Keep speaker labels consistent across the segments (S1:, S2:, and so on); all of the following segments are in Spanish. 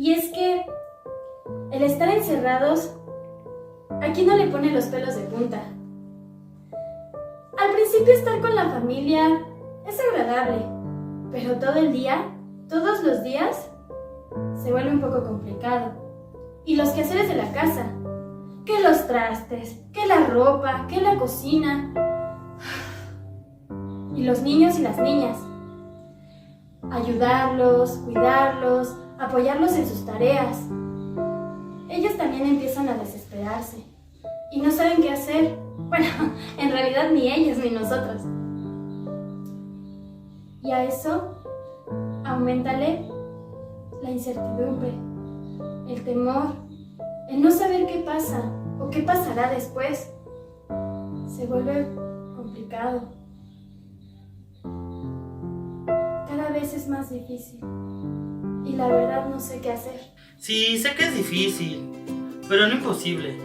S1: Y es que el estar encerrados, ¿a quién no le pone los pelos de punta? Al principio estar con la familia es agradable, pero todo el día, todos los días, se vuelve un poco complicado. Y los quehaceres de la casa, que los trastes, que la ropa, que la cocina, y los niños y las niñas. Ayudarlos, cuidarlos, apoyarlos en sus tareas. Ellos también empiezan a desesperarse y no saben qué hacer. Bueno, en realidad ni ellos ni nosotros. Y a eso, auméntale la incertidumbre, el temor, el no saber qué pasa o qué pasará después. Se vuelve complicado. Cada vez es más difícil y la verdad no sé qué hacer.
S2: Sí, sé que es difícil, pero no imposible.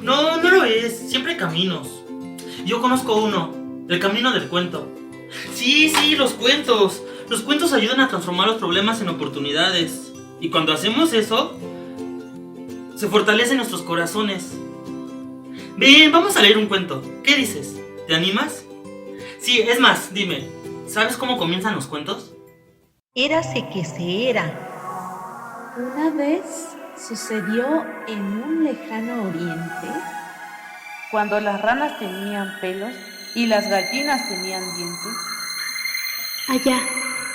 S2: No lo es, siempre hay caminos. Yo conozco uno, el camino del cuento. Sí, los cuentos. Los cuentos ayudan a transformar los problemas en oportunidades. Y cuando hacemos eso, se fortalecen nuestros corazones. Ven, vamos a leer un cuento. ¿Qué dices? ¿Te animas? Sí, es más, dime, ¿sabes cómo comienzan los cuentos?
S3: Érase que se era. Una vez sucedió en un lejano oriente,
S4: cuando las ranas tenían pelos y las gallinas tenían dientes.
S1: Allá,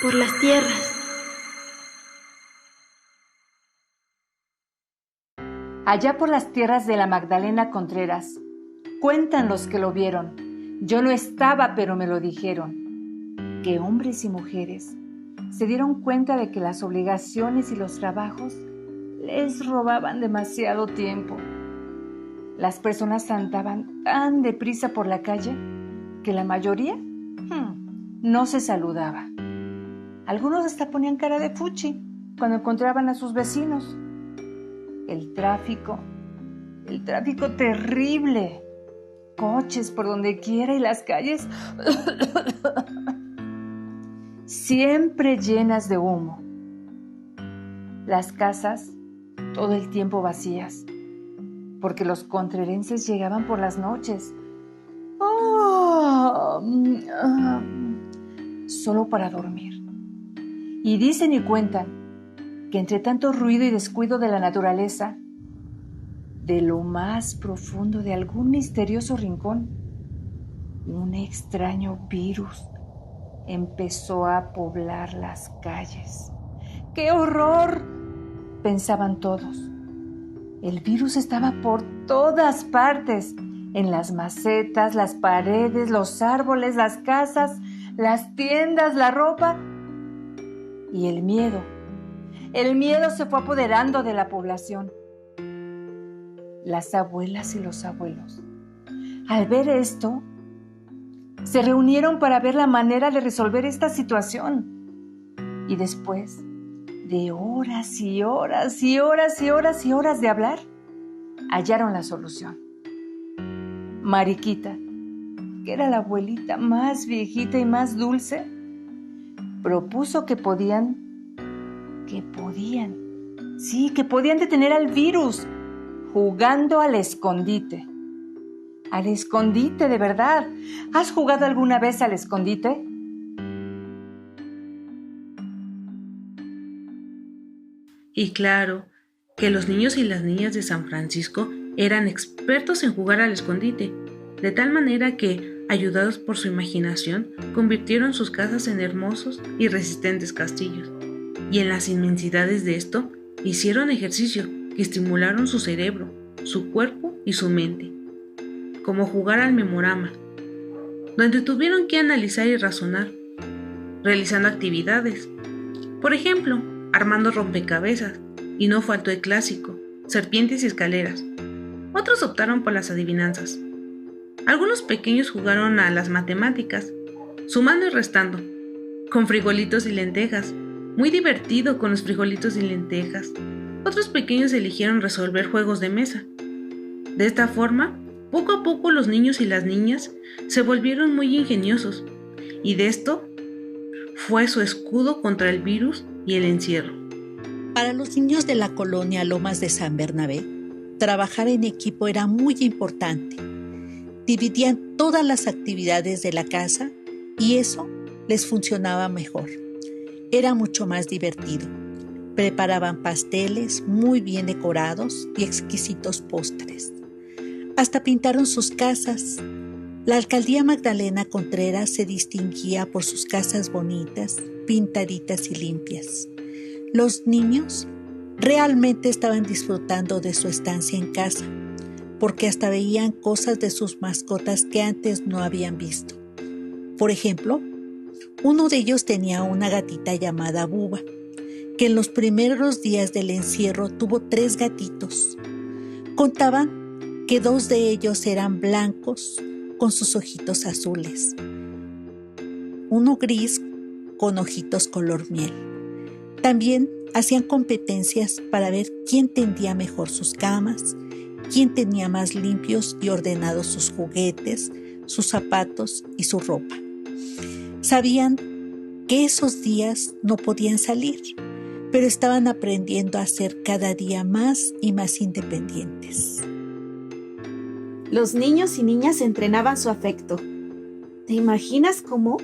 S1: por las tierras.
S5: Allá por las tierras de la Magdalena Contreras. Cuentan los que lo vieron. Yo no estaba, pero me lo dijeron. Que hombres y mujeres se dieron cuenta de que las obligaciones y los trabajos les robaban demasiado tiempo. Las personas andaban tan deprisa por la calle que la mayoría no se saludaba. Algunos hasta ponían cara de fuchi cuando encontraban a sus vecinos. El tráfico terrible. Coches por donde quiera y las calles siempre llenas de humo. Las casas todo el tiempo vacías, porque los contrerenses llegaban por las noches, solo para dormir. Y dicen y cuentan que entre tanto ruido y descuido de la naturaleza, de lo más profundo de algún misterioso rincón, un extraño virus empezó a poblar las calles. ¡Qué horror!, pensaban todos. El virus estaba por todas partes, en las macetas, las paredes, los árboles, las casas, las tiendas, la ropa. Y el miedo se fue apoderando de la población. Las abuelas y los abuelos, al ver esto, se reunieron para ver la manera de resolver esta situación. Y después de horas y horas y horas y horas y horas de hablar, hallaron la solución. Mariquita, que era la abuelita más viejita y más dulce, propuso que podían detener al virus jugando al escondite. Al escondite, de verdad. ¿Has jugado alguna vez al escondite?
S4: Y claro, que los niños y las niñas de San Francisco eran expertos en jugar al escondite, de tal manera que, ayudados por su imaginación, convirtieron sus casas en hermosos y resistentes castillos. Y en las inmensidades de esto, hicieron ejercicio que estimularon su cerebro, su cuerpo y su mente, como jugar al memorama, donde tuvieron que analizar y razonar, realizando actividades. Por ejemplo, armando rompecabezas, y no faltó el clásico, serpientes y escaleras. Otros optaron por las adivinanzas. Algunos pequeños jugaron a las matemáticas, sumando y restando, con frijolitos y lentejas, muy divertido con los frijolitos y lentejas. Otros pequeños eligieron resolver juegos de mesa. De esta forma, poco a poco los niños y las niñas se volvieron muy ingeniosos, y de esto fue su escudo contra el virus y el encierro.
S3: Para los niños de la colonia Lomas de San Bernabé, trabajar en equipo era muy importante. Dividían todas las actividades de la casa y eso les funcionaba mejor. Era mucho más divertido. Preparaban pasteles muy bien decorados y exquisitos postres. Hasta pintaron sus casas. La alcaldía Magdalena Contreras se distinguía por sus casas bonitas, pintaditas y limpias. Los niños realmente estaban disfrutando de su estancia en casa, porque hasta veían cosas de sus mascotas que antes no habían visto. Por ejemplo, uno de ellos tenía una gatita llamada Buba, que en los primeros días del encierro tuvo 3 gatitos. Contaban que 2 de ellos eran blancos con sus ojitos azules, uno gris con ojitos color miel. También hacían competencias para ver quién tendía mejor sus camas, quién tenía más limpios y ordenados sus juguetes, sus zapatos y su ropa. Sabían que esos días no podían salir, pero estaban aprendiendo a ser cada día más y más independientes.
S6: Los niños y niñas entrenaban su afecto. ¿Te imaginas cómo?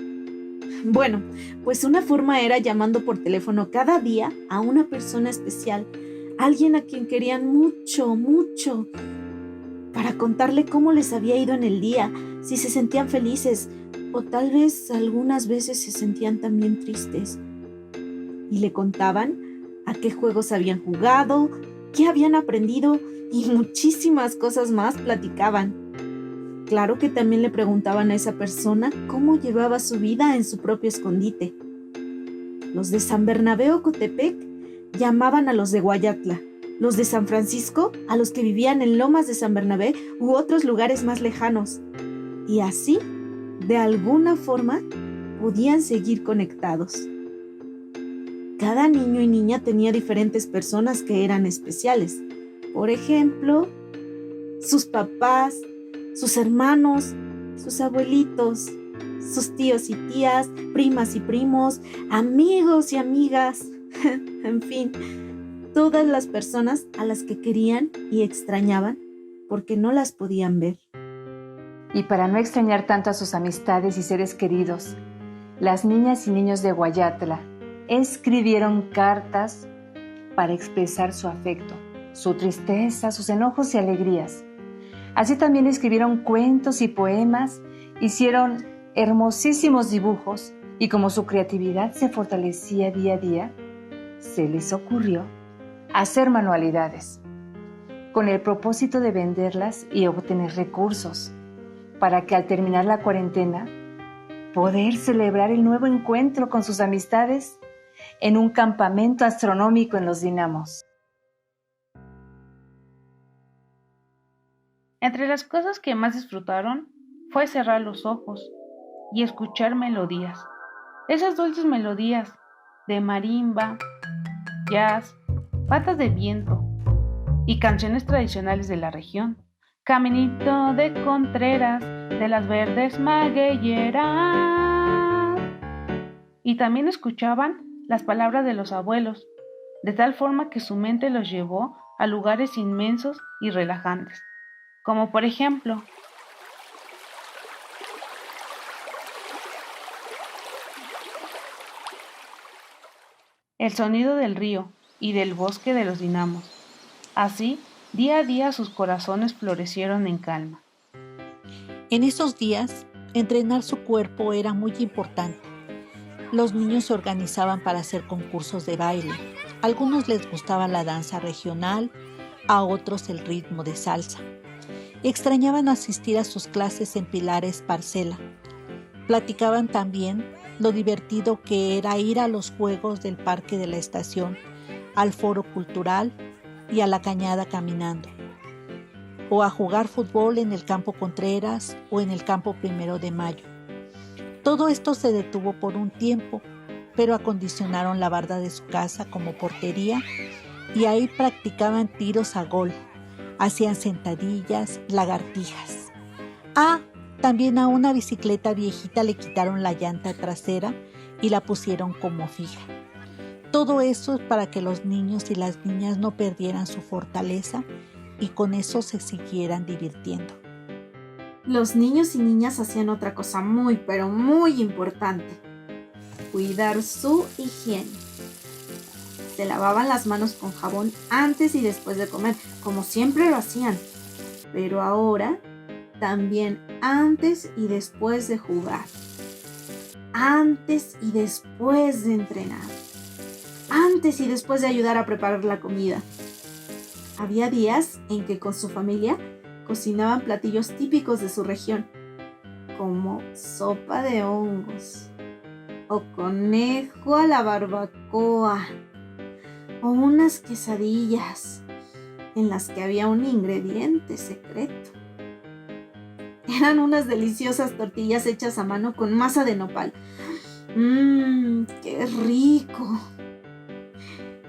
S6: Bueno, pues una forma era llamando por teléfono cada día a una persona especial, alguien a quien querían mucho, mucho, para contarle cómo les había ido en el día, si se sentían felices o tal vez algunas veces se sentían también tristes. Y le contaban a qué juegos habían jugado, qué habían aprendido y muchísimas cosas más platicaban. Claro que también le preguntaban a esa persona cómo llevaba su vida en su propio escondite. Los de San Bernabé o Cotepec llamaban a los de Guayatla, los de San Francisco a los que vivían en Lomas de San Bernabé u otros lugares más lejanos. Y así, de alguna forma, podían seguir conectados. Cada niño y niña tenía diferentes personas que eran especiales. Por ejemplo, sus papás, sus hermanos, sus abuelitos, sus tíos y tías, primas y primos, amigos y amigas, en fin, todas las personas a las que querían y extrañaban porque no las podían ver.
S5: Y para no extrañar tanto a sus amistades y seres queridos, las niñas y niños de Guayatla escribieron cartas para expresar su afecto, su tristeza, sus enojos y alegrías. Así también escribieron cuentos y poemas, hicieron hermosísimos dibujos y como su creatividad se fortalecía día a día, se les ocurrió hacer manualidades con el propósito de venderlas y obtener recursos para que al terminar la cuarentena poder celebrar el nuevo encuentro con sus amistades en un campamento astronómico en Los Dinamos.
S4: Entre las cosas que más disfrutaron fue cerrar los ojos y escuchar melodías. Esas dulces melodías de marimba, jazz, patas de viento y canciones tradicionales de la región. Caminito de Contreras, de las verdes magueyeras. Y también escuchaban las palabras de los abuelos, de tal forma que su mente los llevó a lugares inmensos y relajantes. Como por ejemplo, el sonido del río y del bosque de los dinamos. Así, día a día sus corazones florecieron en calma.
S3: En esos días, entrenar su cuerpo era muy importante. Los niños se organizaban para hacer concursos de baile. A algunos les gustaba la danza regional, a otros el ritmo de salsa. Extrañaban asistir a sus clases en Pilares Parcela. Platicaban también lo divertido que era ir a los juegos del Parque de la Estación, al Foro Cultural y a la Cañada caminando, o a jugar fútbol en el Campo Contreras o en el Campo 1 de Mayo. Todo esto se detuvo por un tiempo, pero acondicionaron la barda de su casa como portería y ahí practicaban tiros a gol. Hacían sentadillas, lagartijas. También a una bicicleta viejita le quitaron la llanta trasera y la pusieron como fija. Todo eso es para que los niños y las niñas no perdieran su fortaleza y con eso se siguieran divirtiendo.
S6: Los niños y niñas hacían otra cosa muy, pero muy importante: cuidar su higiene. Se lavaban las manos con jabón antes y después de comer, como siempre lo hacían, pero ahora también antes y después de jugar, antes y después de entrenar, antes y después de ayudar a preparar la comida. Había días en que con su familia cocinaban platillos típicos de su región, como sopa de hongos, o conejo a la barbacoa, o unas quesadillas en las que había un ingrediente secreto. Eran unas deliciosas tortillas hechas a mano con masa de nopal. ¡Qué rico!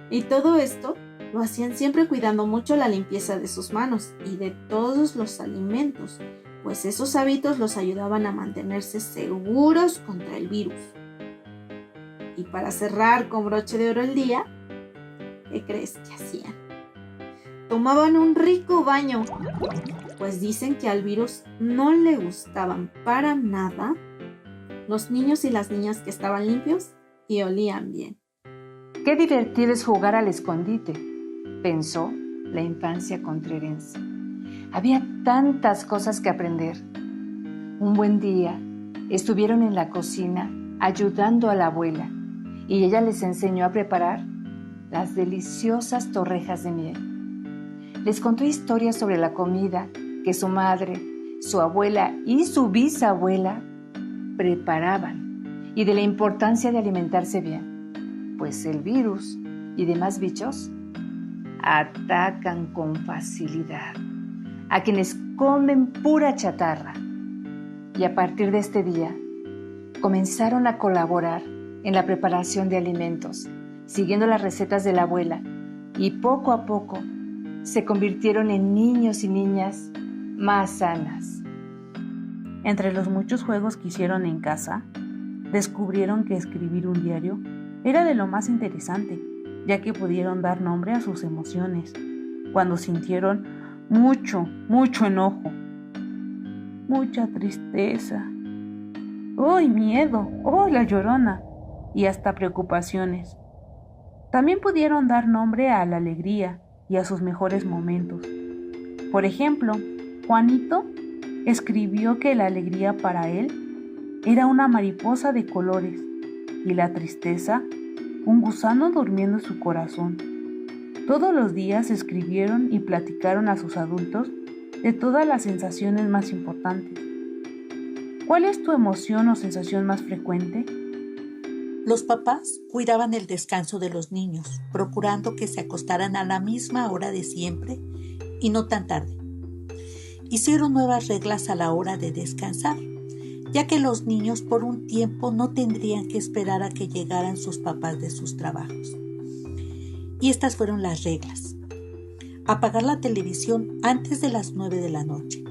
S6: Y todo esto lo hacían siempre cuidando mucho la limpieza de sus manos y de todos los alimentos, pues esos hábitos los ayudaban a mantenerse seguros contra el virus. Y para cerrar con broche de oro el día, ¿qué crees que hacían? Tomaban un rico baño, pues dicen que al virus no le gustaban para nada los niños y las niñas que estaban limpios y olían bien.
S5: Qué divertido es jugar al escondite, pensó la infancia contrerense. Había tantas cosas que aprender. Un buen día estuvieron en la cocina ayudando a la abuela y ella les enseñó a preparar las deliciosas torrejas de miel. Les contó historias sobre la comida que su madre, su abuela y su bisabuela preparaban y de la importancia de alimentarse bien, pues el virus y demás bichos atacan con facilidad a quienes comen pura chatarra. Y a partir de este día, comenzaron a colaborar en la preparación de alimentos, siguiendo las recetas de la abuela, y poco a poco se convirtieron en niños y niñas más sanas.
S4: Entre los muchos juegos que hicieron en casa, descubrieron que escribir un diario era de lo más interesante, ya que pudieron dar nombre a sus emociones, cuando sintieron mucho enojo, mucha tristeza, miedo, la llorona, y hasta preocupaciones. También pudieron dar nombre a la alegría y a sus mejores momentos. Por ejemplo, Juanito escribió que la alegría para él era una mariposa de colores y la tristeza un gusano durmiendo en su corazón. Todos los días escribieron y platicaron a sus adultos de todas las sensaciones más importantes. ¿Cuál es tu emoción o sensación más frecuente?
S3: Los papás cuidaban el descanso de los niños, procurando que se acostaran a la misma hora de siempre y no tan tarde. Hicieron nuevas reglas a la hora de descansar, ya que los niños por un tiempo no tendrían que esperar a que llegaran sus papás de sus trabajos. Y estas fueron las reglas: apagar la televisión antes de las 9 de la noche,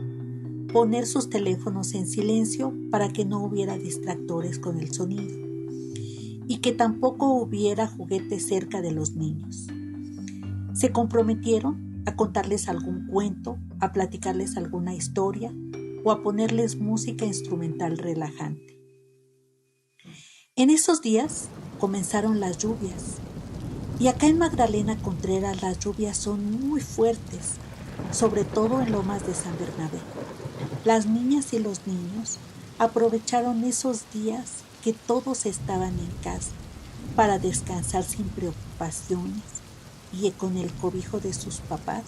S3: poner sus teléfonos en silencio para que no hubiera distractores con el sonido, y que tampoco hubiera juguetes cerca de los niños. Se comprometieron a contarles algún cuento, a platicarles alguna historia o a ponerles música instrumental relajante. En esos días comenzaron las lluvias, y acá en Magdalena Contreras las lluvias son muy fuertes, sobre todo en Lomas de San Bernabé. Las niñas y los niños aprovecharon esos días que todos estaban en casa para descansar sin preocupaciones y con el cobijo de sus papás,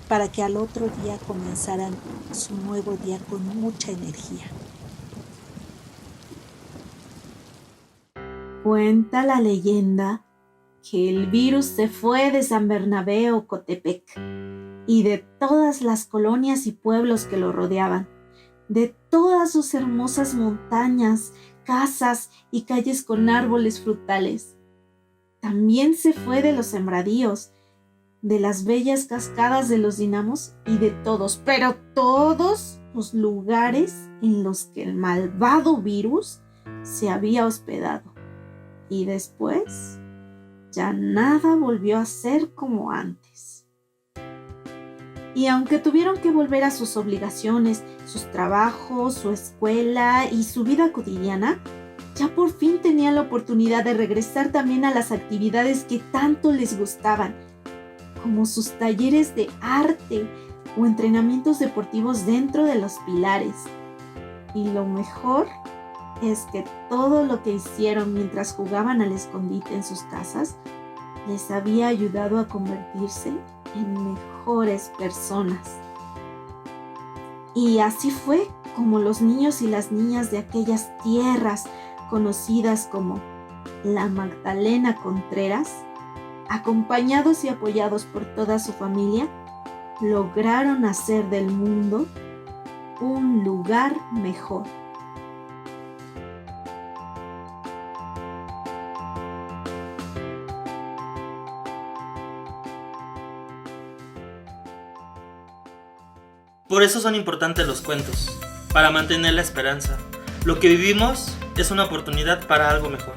S3: para que al otro día comenzaran su nuevo día con mucha energía.
S6: Cuenta la leyenda que el virus se fue de San Bernabé o Cotepec y de todas las colonias y pueblos que lo rodeaban, de todas sus hermosas montañas, casas y calles con árboles frutales. También se fue de los sembradíos, de las bellas cascadas de los dinamos y de todos, pero todos los lugares en los que el malvado virus se había hospedado. Y después ya nada volvió a ser como antes. Y aunque tuvieron que volver a sus obligaciones, sus trabajos, su escuela y su vida cotidiana, ya por fin tenían la oportunidad de regresar también a las actividades que tanto les gustaban, como sus talleres de arte o entrenamientos deportivos dentro de los pilares. Y lo mejor es que todo lo que hicieron mientras jugaban al escondite en sus casas les había ayudado a convertirse en mejores personas. Y así fue como los niños y las niñas de aquellas tierras conocidas como la Magdalena Contreras, acompañados y apoyados por toda su familia, lograron hacer del mundo un lugar mejor.
S2: Por eso son importantes los cuentos, para mantener la esperanza. Lo que vivimos es una oportunidad para algo mejor.